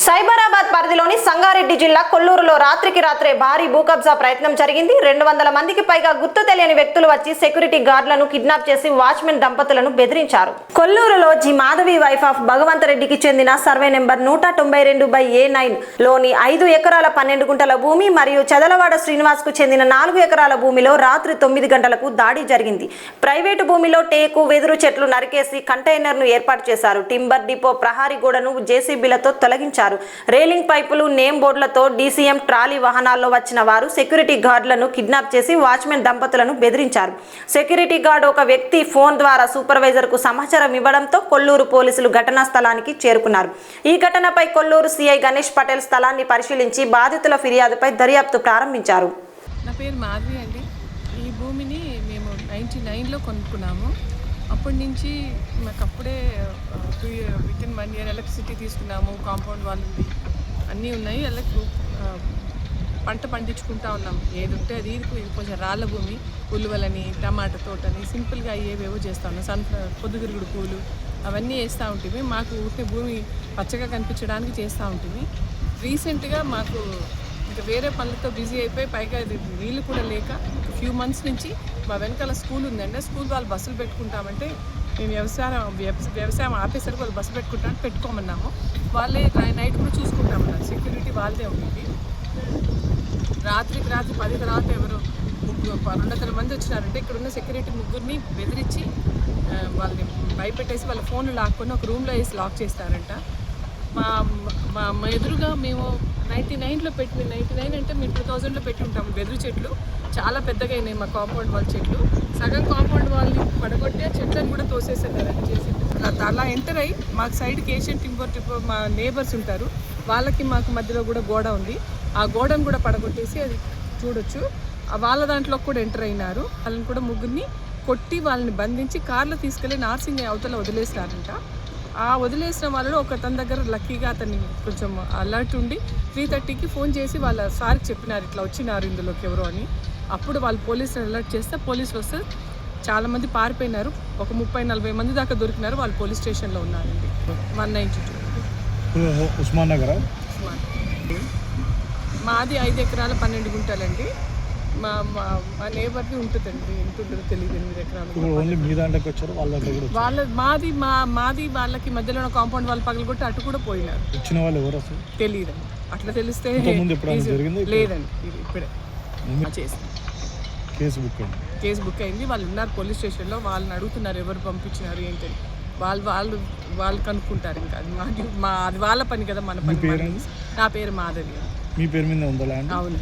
సైబరాబాద్ పరిధిలోని సంగారెడ్డి జిల్లా కొల్లూరులో రాత్రికి రాత్రే భారీ భూకబ్జా ప్రయత్నం జరిగింది. 200 మందికి పైగా గుర్తు తెలియని వ్యక్తులు వచ్చి సెక్యూరిటీ గార్డులను కిడ్నాప్ చేసి వాచ్మెన్ దంపతులను బెదిరించారు. కొల్లూరులో జి మాధవి వైఫ్ ఆఫ్ భగవంతరెడ్డికి చెందిన సర్వే నెంబర్ 192/A9 లోని 5 ఎకరాల 12 గుంటల భూమి మరియు చదలవాడ శ్రీనివాస్ కు చెందిన 4 ఎకరాల భూమిలో రాత్రి 9 గంటలకు దాడి జరిగింది. ప్రైవేటు భూమిలో టేకు వెదురు చెట్లు నరికేసి కంటైనర్ ను ఏర్పాటు చేశారు. టింబర్ డిపో ప్రహారీ గోడను జేసీబీలతో తొలగించారు. రేలింగ్ పైపులు, నేమ్ బోర్డులతో డీసీఎం ట్రాలీ వాహనాల్లో వచ్చిన వారు సెక్యూరిటీ గార్డులను కిడ్నాప్ చేసి వాచ్మెన్ దంపతులను బెదిరించారు. సెక్యూరిటీ గార్డు ఒక వ్యక్తి ఫోన్ ద్వారా సూపర్వైజర్ కు సమాచారం ఇవ్వడంతో కొల్లూరు పోలీసులు ఘటనా స్థలానికి చేరుకున్నారు. ఈ ఘటనపై కొల్లూరు సిఐ గణేష్ పటేల్ స్థలాన్ని పరిశీలించి బాధితుల ఫిర్యాదుపై దర్యాప్తు ప్రారంభించారు. నా పేరు మాధవి అండి. ఈ భూమిని మేము 99లో కొనుక్కున్నాము. అప్పటి నుంచి మాకు అప్పుడే వితిన్ 1 year ఎలక్ట్రిసిటీ తీసుకున్నాము. కాంపౌండ్ వాళ్ళు ఉంది, అన్నీ ఉన్నాయి. పంట పండించుకుంటా ఉన్నాం. ఏది ఉంటే అది. ఇది కొంచెం రాళ్ళ భూమి, ఉల్లువలని, టమాటా తోటని సింపుల్గా అయ్యేవేవో చేస్తూ ఉన్నాం. పొద్దుగురుగుడు పూలు అవన్నీ వేస్తూ ఉంటుంది. మాకు ఉంటే భూమి పచ్చగా కనిపించడానికి చేస్తూ ఉంటుంది. రీసెంట్గా మాకు ఇంకా వేరే పనులతో బిజీ అయిపోయి పైగా ఇది వీళ్ళు కూడా లేక ఫ్యూ మంత్స్ నుంచి మా వెనకాల స్కూల్ ఉందండి. స్కూల్ వాళ్ళు బస్సులు పెట్టుకుంటామంటే మేము వ్యవసాయం ఆపేసరికి వాళ్ళు బస్సు పెట్టుకుంటామని పెట్టుకోమన్నాము. వాళ్ళే నైట్ కూడా చూసుకుంటామన్నారు. సెక్యూరిటీ వాళ్ళదే ఉంటుంది. రాత్రికి రాత్రి 10 తర్వాత ఎవరో 200 మంది వచ్చినారంటే ఇక్కడ ఉన్న సెక్యూరిటీ ముగ్గురిని బెదిరించి వాళ్ళని భయపెట్టేసి వాళ్ళ ఫోన్లు లాక్కొని ఒక రూమ్లో వేసి లాక్ చేస్తారంట. మా ఎదురుగా మేము 99లో పెట్టిన 99 అంటే మేము 2000లో పెట్టి ఉంటాము. వెదురు చెట్లు చాలా పెద్దగా అయినాయి. మా కాంపౌండ్ వాల్ చెట్లు సగం కాంపౌండ్ వాళ్ళని పడగొట్టి ఆ చెట్లను కూడా తోసేసారు. అది చేసి అలా ఎంటర్ అయ్యి మాకు సైడ్కి ఏషియన్ టింబర్ మా నేబర్స్ ఉంటారు. వాళ్ళకి మాకు మధ్యలో కూడా గోడ ఉంది. ఆ గోడను కూడా పడగొట్టేసి అది చూడొచ్చు. వాళ్ళ దాంట్లో కూడా ఎంటర్ అయినారు. వాళ్ళని కూడా ముగ్గురిని కొట్టి వాళ్ళని బంధించి కార్లో తీసుకెళ్ళి నార్సింగ్ అవతల వదిలేస్తారంట. ఆ వదిలేసిన వాళ్ళలో ఒక తన దగ్గర లక్కీగా అతన్ని కొంచెం అలర్ట్ ఉండి 3:30కి ఫోన్ చేసి వాళ్ళ సార్కి చెప్పినారు ఇట్లా వచ్చినారు ఇందులోకి ఎవరో అని. అప్పుడు వాళ్ళు పోలీసులు అలర్ట్ చేస్తే పోలీసులు వస్తే చాలామంది పారిపోయినారు. ఒక 30-40 మంది దాకా దొరికినారు. వాళ్ళు పోలీస్ స్టేషన్లో ఉన్నారండి. 192 ఉస్మాన్ నగర్. మాది 5 ఎకరాల 12 గుంటలండి. మా నేబర్ది ఉంటుందండి. ఎంత ఉంటుందో తెలియదు. 8 ఎకరాలు మాది వాళ్ళకి మధ్యలో కాంపౌండ్ వాళ్ళు పగలగొట్టి అటు కూడా పోయినారు. వచ్చిన వాళ్ళు ఎవరు తెలియదు. అట్లా తెలిస్తే లేదండి. ఇది ఇప్పుడే చేసి కేసు బుక్ అయింది. వాళ్ళు ఉన్నారు పోలీస్ స్టేషన్లో. వాళ్ళని అడుగుతున్నారు ఎవరు పంపించినారు ఏంటని. వాళ్ళు కనుక్కుంటారు. ఇంకా అది వాళ్ళ పని కదా, మన పని. నా పేరు మాధవి. మీ పేరు మీద ఉందా? అవును.